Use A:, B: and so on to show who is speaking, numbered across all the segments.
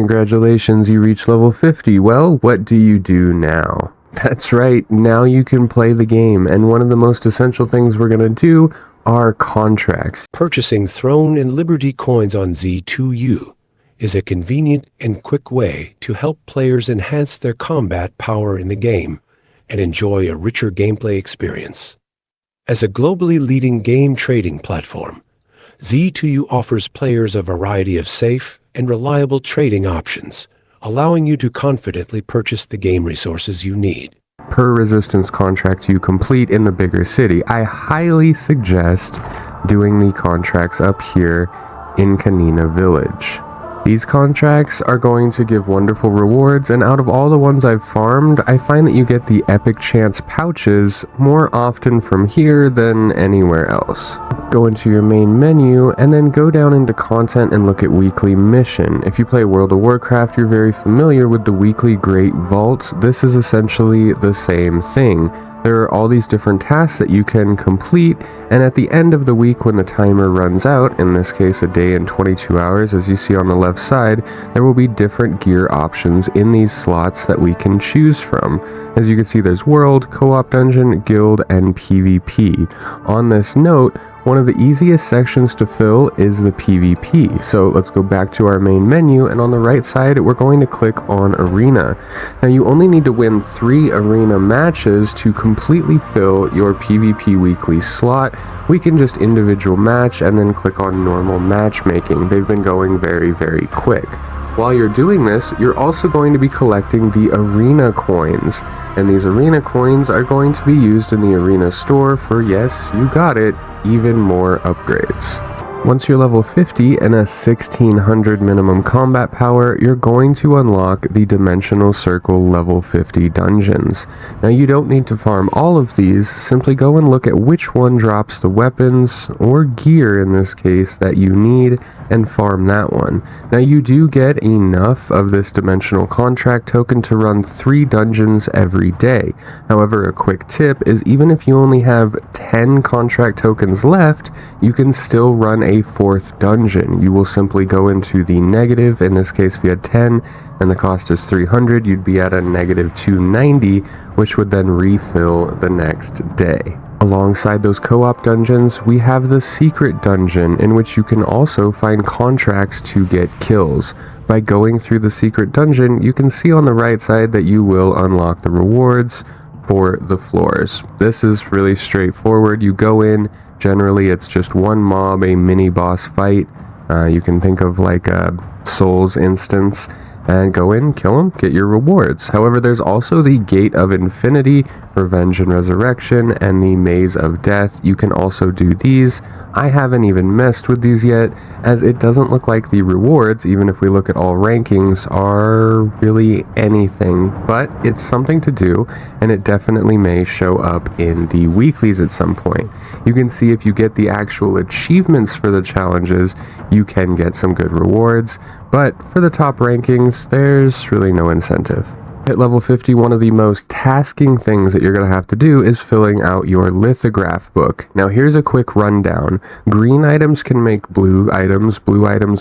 A: Congratulations, you reached level 50. Well, what do you do now? That's right, now you can play the game, and one of the most essential things we're going to do are contracts.
B: Purchasing Throne and Liberty coins on Z2U is a convenient and quick way to help players enhance their combat power in the game and enjoy a richer gameplay experience. As a globally leading game trading platform, Z2U offers players a variety of safe and reliable trading options, allowing you to confidently purchase the game resources you need.
A: Per resistance contract you complete in the bigger city, I highly suggest doing the contracts up here in Kanina Village. These contracts are going to give wonderful rewards, and out of all the ones I've farmed, I find that you get the epic chance pouches more often from here than anywhere else. Go into your main menu and then go down into content and look at weekly mission. If you play World of Warcraft, you're very familiar with the weekly Great Vault. This is essentially the same thing. There are all these different tasks that you can complete, and at the end of the week when the timer runs out, in this case a day and 22 hours, as you see on the left side, there will be different gear options in these slots that we can choose from. As you can see, there's World, Co-op Dungeon, Guild, and PvP. On this note, one of the easiest sections to fill is the PvP. So let's go back to our main menu, and on the right side we're going to click on Arena. Now you only need to win 3 arena matches to completely fill your PvP weekly slot. We can just individual match and then click on normal matchmaking. They've been going very, very quick. While you're doing this, you're also going to be collecting the arena coins, and these arena coins are going to be used in the arena store for, yes, you got it, even more upgrades. Once you're level 50 and a 1600 minimum combat power, you're going to unlock the Dimensional Circle level 50 dungeons. Now you don't need to farm all of these, simply go and look at which one drops the weapons, or gear in this case, that you need, and farm that one. Now you do get enough of this dimensional contract token to run 3 dungeons every day. However, a quick tip is even if you only have 10 contract tokens left, you can still run a 4th dungeon. You will simply go into the negative. In this case, if you had 10 and the cost is 300, you'd be at a negative 290, which would then refill the next day. Alongside those co-op dungeons, we have the secret dungeon, in which you can also find contracts to get kills. By going through the secret dungeon, you can see on the right side that you will unlock the rewards for the floors. This is really straightforward. You go in, generally it's just one mob, a mini boss fight. You can think of like a Souls instance, and go in, kill them, get your rewards. However, there's also the Gate of Infinity, Revenge and Resurrection, and the Maze of Death. You can also do these. I haven't even messed with these yet, as it doesn't look like the rewards, even if we look at all rankings, are really anything, but it's something to do, and it definitely may show up in the weeklies at some point. You can see if you get the actual achievements for the challenges, you can get some good rewards, but for the top rankings, there's really no incentive. At level 50, one of the most tasking things that you're going to have to do is filling out your lithograph book. Now here's a quick rundown. Green items can make blue items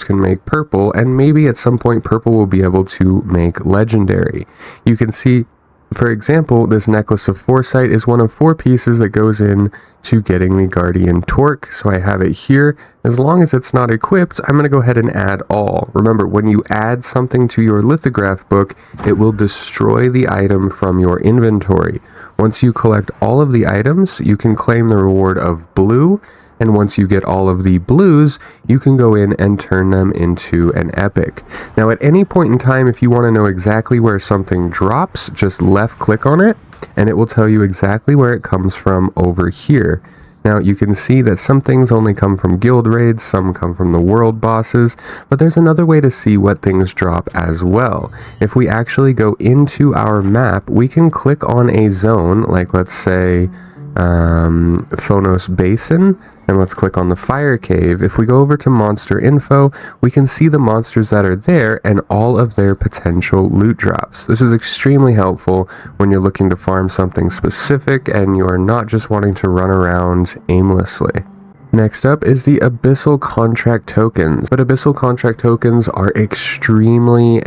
A: can make purple, and maybe at some point purple will be able to make legendary. You can see, for example, this Necklace of Foresight is one of 4 pieces that goes in to getting the Guardian Torque, so I have it here. As long as it's not equipped, I'm going to go ahead and add all. Remember, when you add something to your lithograph book, it will destroy the item from your inventory. Once you collect all of the items, you can claim the reward of blue, and once you get all of the blues, you can go in and turn them into an epic. Now at any point in time, if you want to know exactly where something drops, just left click on it, and it will tell you exactly where it comes from over here. Now you can see that some things only come from guild raids, some come from the world bosses, but there's another way to see what things drop as well. If we actually go into our map, we can click on a zone, like let's say Phonos Basin, and let's click on the Fire Cave. If we go over to Monster Info, we can see the monsters that are there and all of their potential loot drops. This is extremely helpful when you're looking to farm something specific and you're not just wanting to run around aimlessly. Next up is the Abyssal Contract Tokens, but Abyssal Contract Tokens are extremely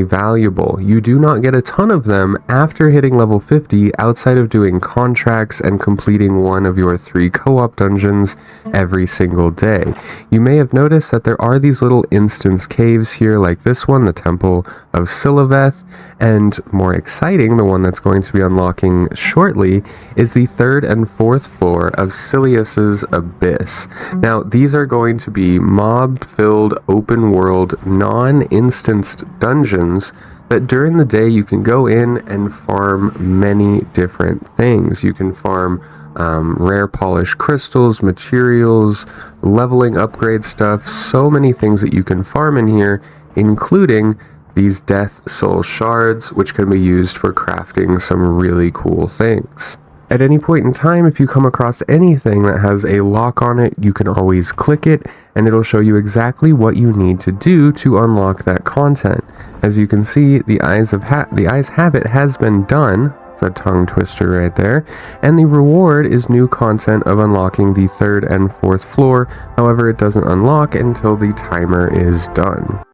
A: valuable. You do not get a ton of them after hitting level 50 outside of doing contracts and completing one of your 3 co-op dungeons every single day. You may have noticed that there are these little instance caves here like this one, the Temple of Siliveth, and more exciting, the one that's going to be unlocking shortly, is the 3rd and 4th floor of Silius's Abyss. Now, these are going to be mob-filled, open-world, non-instanced dungeons that during the day you can go in and farm many different things. You can farm rare polished crystals, materials, leveling upgrade stuff, so many things that you can farm in here, including these Death Soul Shards, which can be used for crafting some really cool things. At any point in time, if you come across anything that has a lock on it, you can always click it, and it'll show you exactly what you need to do to unlock that content. As you can see, the Eyes Habit has been done. It's a tongue twister right there. And the reward is new content of unlocking the 3rd and 4th floor. However, it doesn't unlock until the timer is done.